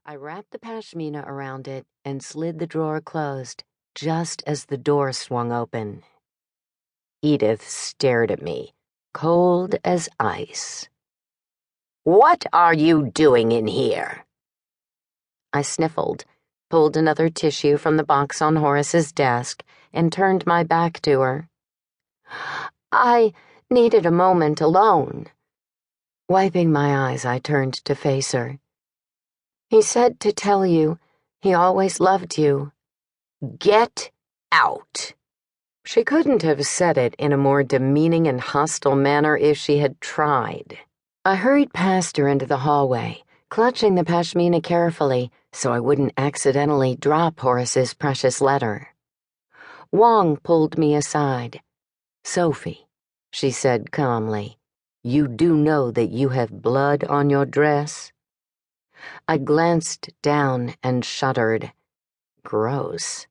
I wrapped the pashmina around it and slid the drawer closed just as the door swung open. Edith stared at me, cold as ice. "What are you doing in here?" I sniffled, pulled another tissue from the box on Horace's desk, and turned my back to her. "I needed a moment alone." Wiping my eyes, I turned to face her. "He said to tell you he always loved you." "Get out." She couldn't have said it in a more demeaning and hostile manner if she had tried. I hurried past her into the hallway, clutching the pashmina carefully so I wouldn't accidentally drop Horace's precious letter. Wong pulled me aside. "Sophie," she said calmly, "you do know that you have blood on your dress?" I glanced down and shuddered. Gross.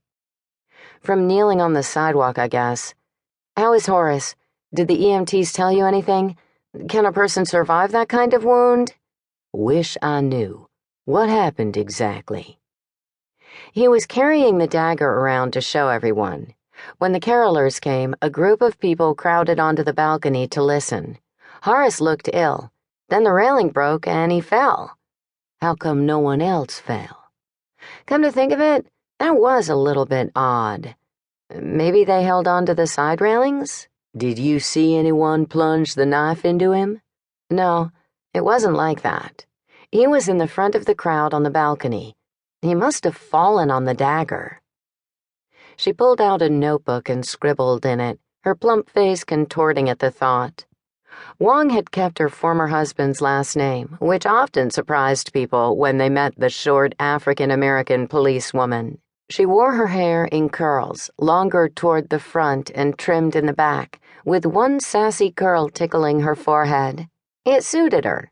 From kneeling on the sidewalk, I guess. "How is Horace? Did the EMTs tell you anything? Can a person survive that kind of wound?" "Wish I knew. What happened exactly?" "He was carrying the dagger around to show everyone. When the carolers came, a group of people crowded onto the balcony to listen. Horace looked ill. Then the railing broke and he fell." "How come no one else fell?" "Come to think of it, that was a little bit odd. Maybe they held on to the side railings?" "Did you see anyone plunge the knife into him?" "No, it wasn't like that. He was in the front of the crowd on the balcony. He must have fallen on the dagger." She pulled out a notebook and scribbled in it, her plump face contorting at the thought. Wong had kept her former husband's last name, which often surprised people when they met the short African-American policewoman. She wore her hair in curls, longer toward the front and trimmed in the back, with one sassy curl tickling her forehead. It suited her.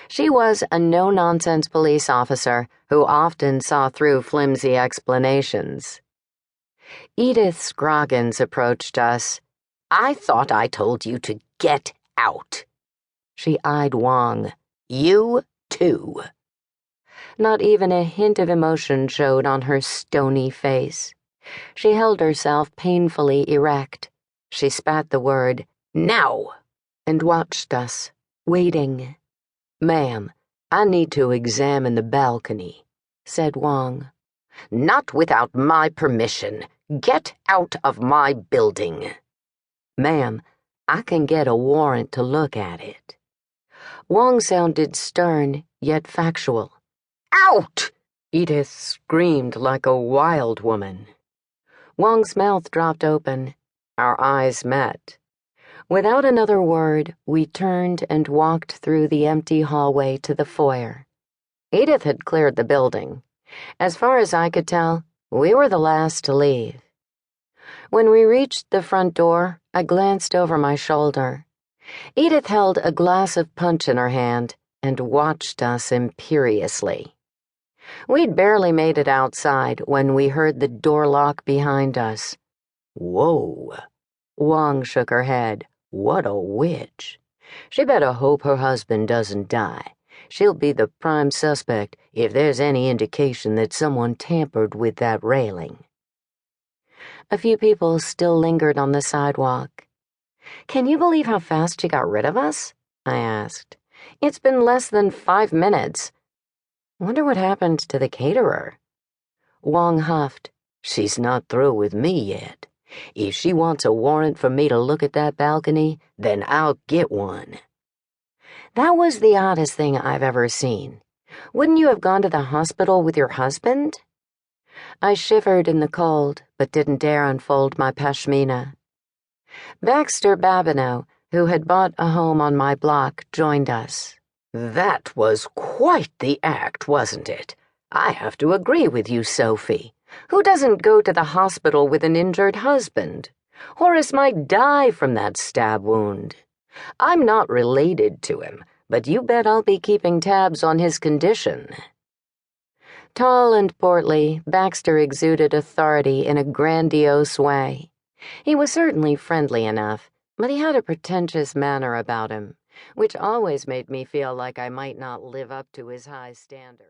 She was a no-nonsense police officer who often saw through flimsy explanations. Edith Scroggins approached us. "I thought I told you to get out." She eyed Wong. "You, too." Not even a hint of emotion showed on her stony face. She held herself painfully erect. She spat the word, "Now," and watched us, waiting. "Ma'am, I need to examine the balcony," said Wong. "Not without my permission. Get out of my building." "Ma'am, I can get a warrant to look at it." Wong sounded stern, yet factual. "Out!" Edith screamed like a wild woman. Wong's mouth dropped open. Our eyes met. Without another word, we turned and walked through the empty hallway to the foyer. Edith had cleared the building. As far as I could tell, we were the last to leave. When we reached the front door, I glanced over my shoulder. Edith held a glass of punch in her hand and watched us imperiously. We'd barely made it outside when we heard the door lock behind us. "Whoa." Wong shook her head. "What a witch. She better hope her husband doesn't die. She'll be the prime suspect if there's any indication that someone tampered with that railing." A few people still lingered on the sidewalk. "Can you believe how fast she got rid of us?" I asked. "It's been less than 5 minutes. Wonder what happened to the caterer." Wong huffed. "She's not through with me yet. If she wants a warrant for me to look at that balcony, then I'll get one." That was the oddest thing I've ever seen. Wouldn't you have gone to the hospital with your husband? I shivered in the cold, but didn't dare unfold my pashmina. Baxter Babineau, who had bought a home on my block, joined us. "That was quite the act, wasn't it? I have to agree with you, Sophie. Who doesn't go to the hospital with an injured husband? Horace might die from that stab wound. I'm not related to him, but you bet I'll be keeping tabs on his condition." Tall and portly, Baxter exuded authority in a grandiose way. He was certainly friendly enough, but he had a pretentious manner about him, which always made me feel like I might not live up to his high standards.